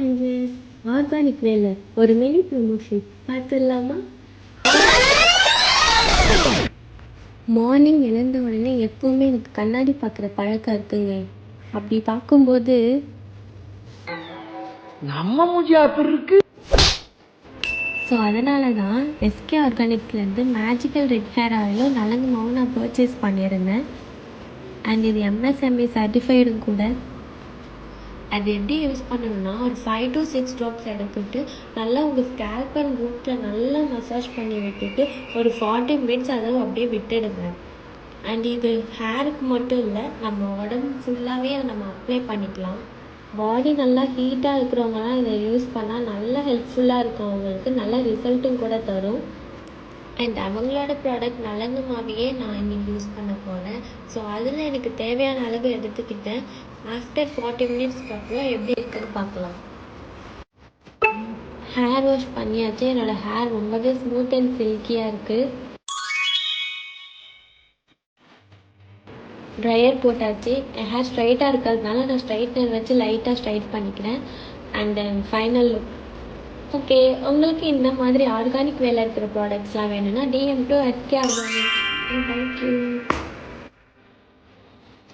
இது ஆர்கானிக் வேலை ஒரு மினி ப்ரமோஷன் பார்த்துடலாமா? மார்னிங் எழுந்த உடனே எப்போவுமே எனக்கு கண்ணாடி பார்க்குற பழக்கம் இருக்குங்க. அப்படி பார்க்கும்போது நம்ம மூஞ்சி அப்படி இருக்கு. ஸோ அதனால தான் எஸ்கே ஆர்கானிக்ஸ்லேருந்து மேஜிக்கல் ரெட் ஹேர் ஆயிலும் நலங்கு மாவும் நான் பர்ச்சேஸ் பண்ணியிருந்தேன். அண்ட் இது எம்எஸ்எம்இ சர்டிஃபைடும் கூட. அது எப்படி யூஸ் பண்ணணும்னா ஒரு 5 to 6 ட்ராப்ஸ் எடுத்துட்டு நல்லா உங்கள் ஸ்கேல்ப் அண்ட் ரூட்டில் நல்லா மசாஜ் பண்ணி விட்டுட்டு ஒரு 40 மினிட்ஸ் அதை அப்படியே விட்டுடுங்க. அண்ட் இது ஹேருக்கு மட்டும் இல்லை, நம்ம உடம்பு ஃபுல்லாகவே நம்ம அப்ளை பண்ணிக்கலாம். பாடி நல்லா ஹீட்டாக இருக்கிறவங்கலாம் இதை யூஸ் பண்ணால் நல்லா ஹெல்ப்ஃபுல்லாக இருக்கும், அவங்களுக்கு நல்ல ரிசல்ட்டும் கூட தரும். அண்ட் அவங்களோட ப்ராடக்ட் நலங்கு மாவையே நான் இன்னைக்கு யூஸ் பண்ண போகிறேன். ஸோ அதில் எனக்கு தேவையான அளவு எடுத்துக்கிட்டேன். ஆஃப்டர் 40 மினிட்ஸ்க்கு அப்புறம் எப்படி இருக்குன்னு பார்க்கலாம். ஹேர் வாஷ் பண்ணியாச்சு. என்னோடய ஹேர் ரொம்பவே ஸ்மூத் அண்ட் சில்கியாக இருக்குது. ட்ரையர் போட்டாச்சு. என் ஹேர் ஸ்ட்ரைட்டாக இருக்கிறதுனால நான் ஸ்ட்ரைட்னர் வச்சு லைட்டாக ஸ்ட்ரைட் பண்ணிக்கிறேன். And then final look. Okay, உங்களுக்கு இந்த மாதிரி ஆர்கானிக் வேலை இருக்கிற ப்ராடக்ட்ஸ்லாம் வேணும்னா DM to SK Organics. Thank you.